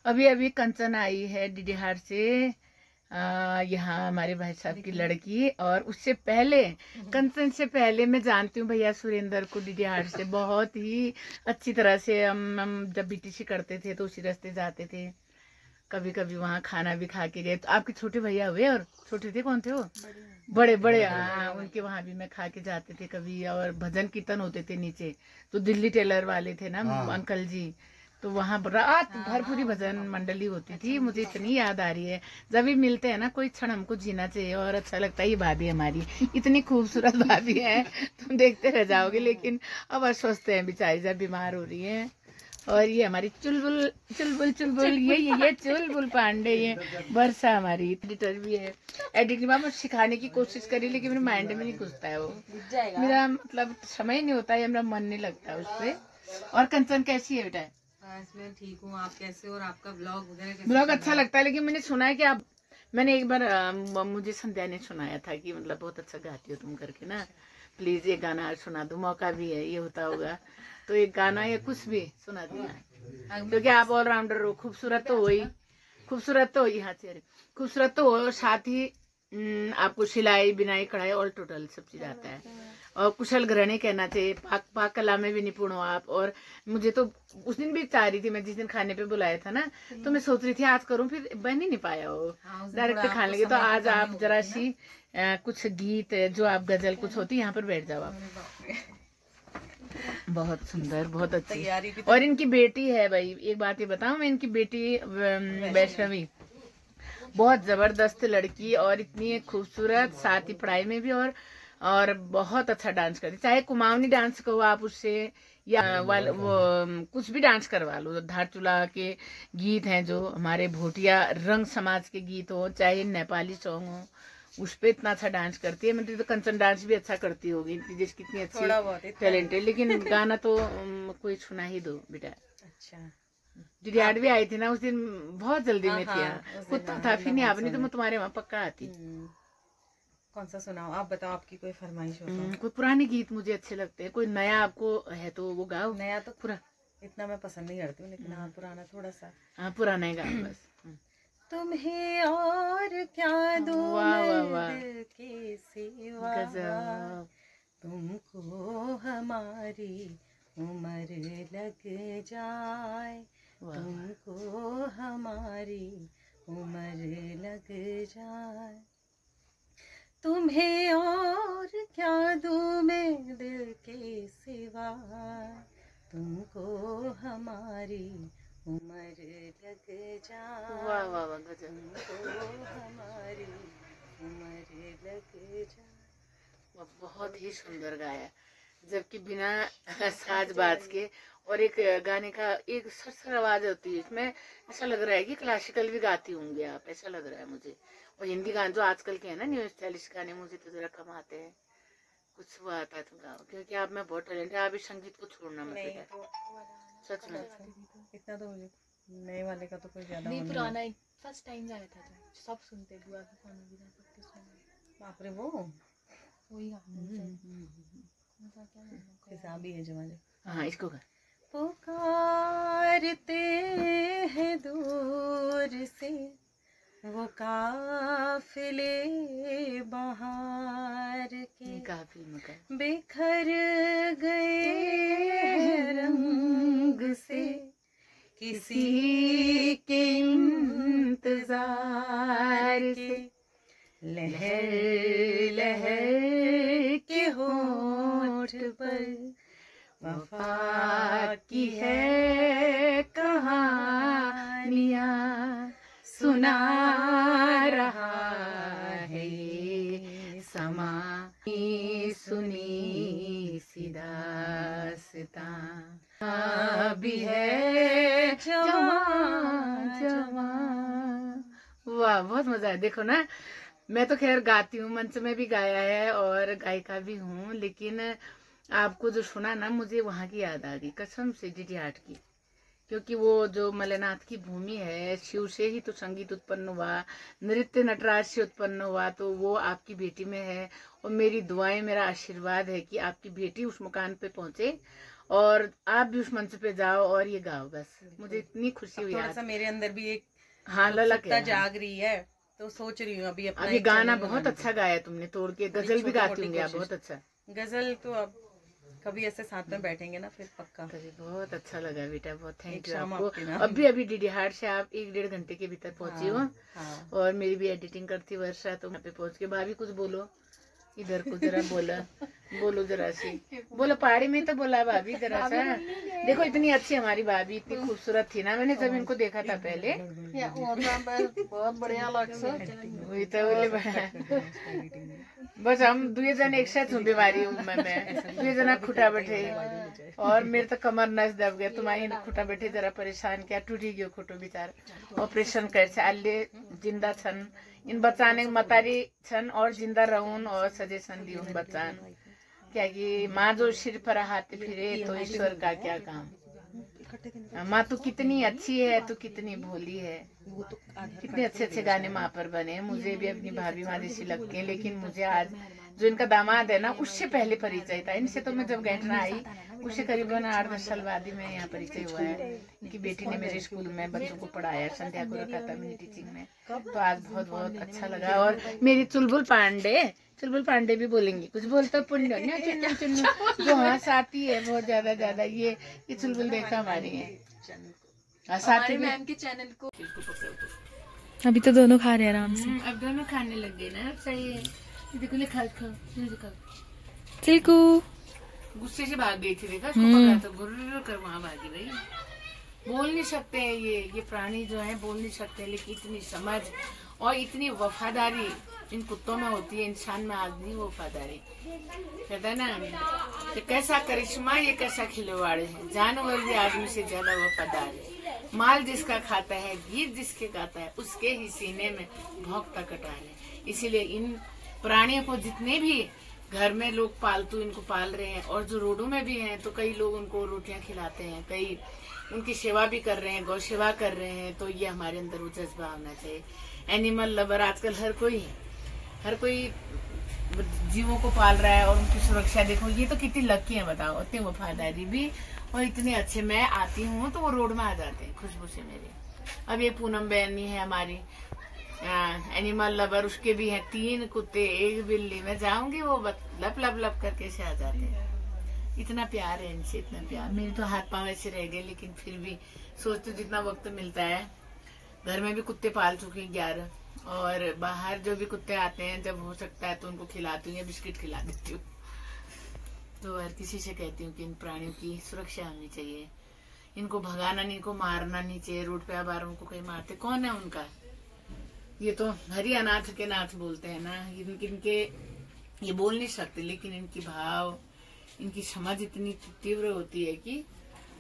अभी अभी कंचन आई है डीडीहार से, यहाँ हमारे भाई साहब की लड़की। और उससे पहले, कंचन से पहले मैं जानती हूँ भैया सुरेंद्र को डीडीहार से बहुत ही अच्छी तरह से। हम जब बीटीसी करते थे तो उसी रास्ते जाते थे, कभी कभी वहाँ खाना भी खा के गए। तो आपके छोटे भैया हुए, और छोटे थे, कौन थे वो? बड़े बड़े, हाँ, उनके वहाँ भी मैं खा के जाते थे कभी। और भजन कीर्तन होते थे नीचे, तो दिल्ली टेलर वाले थे ना अंकल जी, तो वहाँ रात भर पूरी भजन मंडली होती थी। मुझे इतनी याद आ रही है, जब भी मिलते हैं ना कोई क्षण हमको जीना चाहिए और अच्छा लगता है। ये भाभी हमारी इतनी खूबसूरत भाभी है, तुम देखते रह जाओगे। लेकिन अब अस्वस्थ है बेचारी, जब बीमार हो रही है। और ये हमारी चुलबुल चुलबुल चुलबुल, ये चुलबुल पांडे, ये वर्षा हमारी एडिटर भी है। एडिटिंग में सिखाने की कोशिश करी, लेकिन मेरे माइंड में नहीं घुसता है वो, मेरा मतलब समय नहीं होता है, मेरा मन नहीं लगता उस पर। और कंचन कैसी है बेटा? मैं ठीक हूँ, आप कैसे हो? और आपका ब्लॉग वगैरह ब्लॉग अच्छा लगता है, लेकिन मैंने सुना है कि आप, मैंने एक बार मुझे संध्या ने सुनाया था कि मतलब बहुत अच्छा गाती हो तुम करके ना, प्लीज एक गाना सुना दो, मौका भी है, ये होता होगा तो एक गाना या कुछ भी सुना दिया, क्योंकि आप ऑलराउंडर हो। खूबसूरत तो हो ही, खूबसूरत तो हो ही, हाँ चेहरे खूबसूरत तो हो, साथ ही आपको सिलाई बिनाई कढ़ाई ऑल टोटल सब चीज आता है। और कुशल गृहिणी कहना चाहिए, पाक कला में भी निपुण हो आप। और मुझे तो उस दिन भी चाह रही थी, मैं जिस दिन खाने पे बुलाया था ना, तो मैं सोच रही थी आज करूं, फिर बन ही नहीं पाया वो, डायरेक्ट खाने लगे। तो आज आप जरा सी कुछ गीत जो आप गजल कुछ होती, यहाँ पर बैठ जाओ आप। बहुत सुंदर, बहुत अच्छी। और इनकी बेटी है भाई, एक बात ये बताऊं मैं, इनकी बेटी वैष्णवी बहुत जबरदस्त लड़की, और इतनी खूबसूरत, साथ ही पढ़ाई में भी, और बहुत अच्छा डांस करती। चाहे कुमाऊनी डांस कहो आप उससे, या वो कुछ भी डांस करवा लो। धारचूला के गीत हैं जो हमारे भोटिया रंग समाज के गीत हो, चाहे नेपाली सॉन्ग हो, उस पे इतना अच्छा डांस करती है। मतलब तो कंचन डांस भी अच्छा करती होगी, जिसकी कितनी अच्छी टैलेंट है। लेकिन गाना तो कोई सुना ही दो बेटा। अच्छा, डीडीआर भी आई थी ना उस दिन, बहुत जल्दी में थी, कुत्ता था, फिर नहीं आपने, तो मैं तुम्हारे वहाँ पक्का आती। कौन सा सुनाओ आप, बताओ, आपकी कोई फरमाइश हो तो। कोई पुराने गीत मुझे अच्छे लगते हैं, कोई नया आपको है तो वो गाओ। नया तो पूरा इतना मैं पसंद नहीं करती हूँ, लेकिन हाँ पुराना थोड़ा सा। हाँ पुराना ही गाओ बस। तुम्हें और क्या दूं मैं दिल के सिवा, तुमको हमारी उम्र लग जाए, तुमको हमारी उम्र लग जाए, तुम्हें और क्या दूं मैं दिल के सिवा, तुमको हमारी उम्र लग जाए, वाह वाह वाह, गजब, तुमको हमारी उम्र लग जाए। बहुत ही सुंदर गाया, जबकि बिना साज बाज के। और एक गाने का एक सरसर आवाज होती है इसमें, ऐसा लग रहा है कि क्लासिकल भी गाती होंगे आप, ऐसा लग रहा है मुझे। और हिंदी गाने जो आजकल के हैं ना, न्यू स्टाइलिश गाने, मुझे तो जरा कम आते हैं, कुछ वो आता है तो गाओ, क्योंकि आप में बहुत टैलेंट है। आप इस संगीत को छोड़ना मत बेटा, सच में। इतना तो मुझे नए वाले का तो कोई ज्यादा नहीं, पुराना ही फर्स्ट टाइम जाया था तो सब सुनते, बुआ के खाने भी सकते सुनते। बाप रे, वो वही गाना हिसाब भी है जमाने। हाँ इसको कर। पुकारते हैं दूर से वो काफिले बहार के, बिखर गए रंग से किसी के इंतजार के, लहर लहर के होठ पर वफा की है कहानियाँ सुना रहा है ये समा, सुनी सी दास्तां भी है जवां जवां। वाह, बहुत मजा है। देखो ना, मैं तो खैर गाती हूँ, मंच में भी गाया है और गायिका भी हूँ, लेकिन आपको जो सुना ना, मुझे वहाँ की याद आ गई कसम से, डीडीहाट की। क्योंकि वो जो मलेनाथ की भूमि है, शिव से ही तो संगीत उत्पन्न हुआ, नृत्य नटराज से उत्पन्न हुआ, तो वो आपकी बेटी में है। और मेरी दुआएं, मेरा आशीर्वाद है कि आपकी बेटी उस मुकाम पे पहुंचे और आप भी उस मंच पे जाओ और ये गाओ, बस मुझे इतनी खुशी हुई थोड़ा आज। सा मेरे अंदर भी एक हाँ ललक उत्सुकता है। जाग रही है, तो सोच रही हूँ अभी अपना अभी एक गाना चैनल बहुत बनाने अच्छा की। गाया तुमने, तोड़ के गजल भी गाती होंगी आप, कोशिश। बहुत अच्छा। गजल तो अब कभी ऐसे साथ में बैठेंगे ना फिर पक्का। कभी बहुत अच्छा लगा बेटा, बहुत थैंक एक यू शाम आपको। आपके नाम। अभी डीडी हार्ट से आप 1-1.5 घंटे के भीतर पहुंची हो। हाँ। और मेरी भी एडिटिंग करती वर्षा, तो यहाँ पे पहुंच के भाभी कुछ बोलो, इधर को जरा बोलो जरा सी, बोलो पहाड़ी में तो बोला भाभी जरा सा। देखो इतनी अच्छी हमारी भाभी, इतनी खूबसूरत थी ना, मैंने जब इनको देखा था पहले बहुत बढ़िया लगता वही तो बोले बस हम 2 जन एक साथ हूँ बीमारी उम्र में, 2 जना खुटा बैठे और मेरे तो कमर नस दब गया, तुम्हारी खुटा बैठे जरा परेशान क्या, टूटी गयो खुटो बिचार। ऑपरेशन कर अल्ले जिंदा छन, इन बच्चाने मतारी छन और जिंदा रहून और सजेशन दी उन बच्चान, क्या कि माँ जो सिर पर हाथ फिरे तो ईश्वर का क्या काम। माँ तो कितनी अच्छी है, तो कितनी भोली है। कितने अच्छे अच्छे गाने माँ पर बने, मुझे भी अपनी भाभी माँ जैसी लगती है। लेकिन मुझे आज जो इनका दामाद है ना, उससे पहले परिचय था इनसे। तो मैं जब गैंटना आई उससे करीबन 8-10 साल बाद ही मैं यहाँ परिचय हुआ है। इनकी बेटी ने मेरे स्कूल में बच्चों को पढ़ाया, संध्या को रखा था मेरी टीचिंग में। तो आज बहुत बहुत अच्छा लगा। और मेरी चुलबुल पांडे भी बोलेंगी, कुछ बोलता पुण्य चुन्नू जो हंस आती है बहुत ज्यादा ये चुलबुल देखा हमारी है। साथी मैम के चैनल को अभी तो दोनों खा रहे हैं आराम से। अब दोनों खाने लग गए ना, सही है। देखो ले खा चिल्कू गुस्से से भाग गई थी, देखा उसको पकड़ा तो गुर्र कर वहाँ भागी भाई। बोल नहीं सकते हैं ये प्राणी जो है, बोल नहीं सकते, लेकिन इतनी समझ और इतनी वफादारी इन कुत्तों में होती है, इंसान में आज नहीं वफादारी। कहता है ना कि कैसा करिश्मा, ये कैसा खिलवाड़ है, जानवर भी आदमी से ज्यादा वफादार है। माल जिसका खाता है, गीत जिसके गाता है, उसके ही सीने में भौंकता कटार है। इसीलिए इन प्राणियों को जितने भी घर में लोग पालतू इनको पाल रहे हैं, और जो रोडों में भी हैं, तो कई लोग उनको रोटियां खिलाते हैं, कई उनकी सेवा भी कर रहे हैं, गौ सेवा कर रहे हैं। तो ये हमारे अंदर वो जज्बा होना चाहिए। एनिमल लवर आजकल हर कोई जीवों को पाल रहा है और उनकी सुरक्षा देखो। ये तो कितनी लकी है बताओ, इतनी वफादारी भी और इतने अच्छे। मैं आती हूँ तो वो रोड में आ जाते हैं खुशबू से मेरे। अब ये पूनम बहनी है हमारी एनिमल लवर, उसके भी हैं 3 कुत्ते 1 बिल्ली। मैं जाऊंगी वो लप करके से आ जाते हैं। इतना प्यार है इनसे, इतना प्यार। मेरे तो हाथ पांव ऐसे रह गए, लेकिन फिर भी सोचते जितना वक्त मिलता है। घर में भी कुत्ते पाल चुके हैं 11, और बाहर जो भी कुत्ते आते हैं जब हो सकता है तो उनको खिलाती हूँ या बिस्किट खिला देती हूँ। तो हर किसी से कहती हूँ कि इन प्राणियों की सुरक्षा होनी चाहिए, इनको भगाना नहीं, इनको मारना नहीं चाहिए। रोड पे आवारों को कहीं मारते कौन है उनका, ये तो हरि अनाथ के नाथ बोलते हैं ना। इनके ये बोल नहीं सकते, लेकिन इनकी भाव, इनकी समझ इतनी तीव्र होती है कि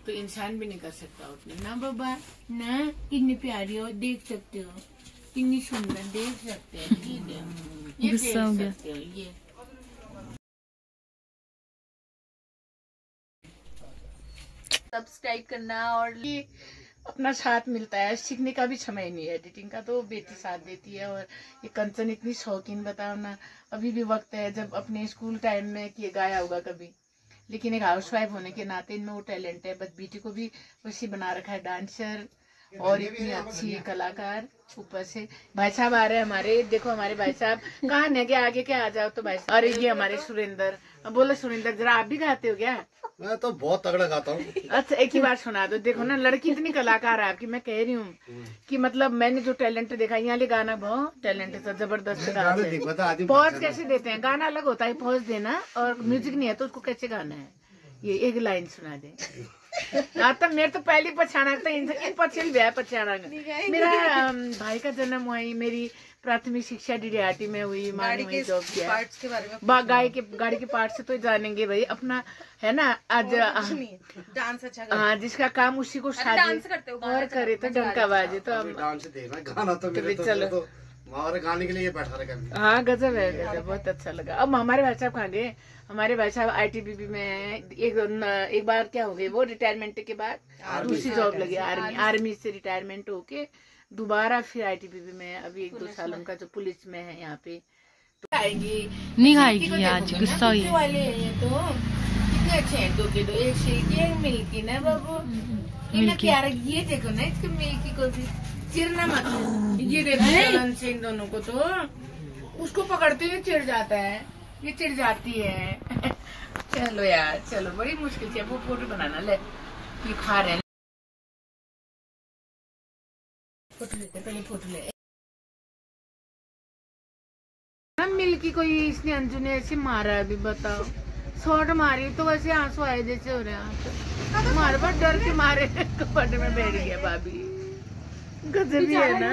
तो इंसान भी नहीं कर सकता उतनी। ना बाबा ना, कितनी प्यारी हो, देख सकते हो, कितनी सुंदर, देख सकते हैं, ये गुस्सा हो गया। सकते हो ये। सब्सक्राइब करना। और ये अपना साथ मिलता है, सीखने का भी समय नहीं है। एडिटिंग का तो बेटी साथ देती है। और ये कंचन इतनी शौकीन, बताओ ना। अभी भी वक्त है जब अपने स्कूल टाइम में किए गाया होगा कभी, लेकिन एक हाउसवाइफ होने के नाते इनमें वो टैलेंट है। बस बेटी को भी वैसे बना रखा है, डांसर और इतनी अच्छी कलाकार। ऊपर से भाई साहब आ रहे हैं हमारे, देखो हमारे भाई साहब कहाँ है क्या, आगे क्या आ जाओ तो भाई साहब। अरे ये हमारे सुरेंद्र, अब बोलो सुरेंद्र जरा आप भी गाते हो क्या? मैं तो बहुत तगड़ा गाता हूँ। अच्छा एक ही बार सुना दो। देखो ना लड़की इतनी कलाकार है आपकी, मैं कह रही हूँ कि मतलब मैंने जो टैलेंट देखा, यहाँ ले गाना बहुत टैलेंट है, जबरदस्त। पॉज कैसे देते हैं, गाना अलग होता है, पॉज देना, और म्यूजिक नहीं है तो उसको कैसे गाना है। ये एक लाइन सुना दे। तो मेरे तो पहली पछाना था, इन पछिल ब्याह पछाना। मेरा भाई का जन्म हुआ ही, मेरी प्राथमिक शिक्षा डीडीआरटी में हुई, माँ ने वही जॉब किया। गाड़ी के पार्ट से तो जानेंगे भाई, अपना है ना। आज डांस अच्छा हाँ, जिसका काम उसी को डांस करते हो और करे तो डंका बाजे। तो डांस देखना, गाना तो मेरे तो चलो हमारे गाने के लिए बैठा रखा। हाँ गजब है, गजब, बहुत अच्छा लगा। अब हमारे भाई साहब कहाँ गए? हमारे भाई साहब ITBP में एक बार क्या हो गए, वो रिटायरमेंट के बाद दूसरी जॉब लगी, आर्मी से रिटायरमेंट होके दोबारा फिर ITBP में अभी 1-2 साल उनका जो पुलिस में है यहाँ पे। तो आएंगी नहीं खाएगी आज, गुस्सा हुई है। वाले हैं तो इतने अच्छे हैं दो के दो, एक शिल्की एक मिल्की ना बाबू। इन्हें क्या रख, ये देखो ना इसके मिल्की को भी चिरना मत, ये देखो जलन से इन दोनों को, तो उसको पकड़ते हुए चिढ़ जाता है, ये चिढ़ जाती है। चलो यार चलो, बड़ी मुश्किल से वो फोटो बनाना, ले ये खा रहे हैं, फोटो लेते पहले, फोटो ले। मिल्की को ये इसने अंजू ने ऐसे मारा है, अभी बताओ, शॉट मारी तो वैसे आंसू आए जैसे हो रहे हैं, हमारे पास डर के मारे कपड़े में बैठ गया भाभी, गजब ही है ना।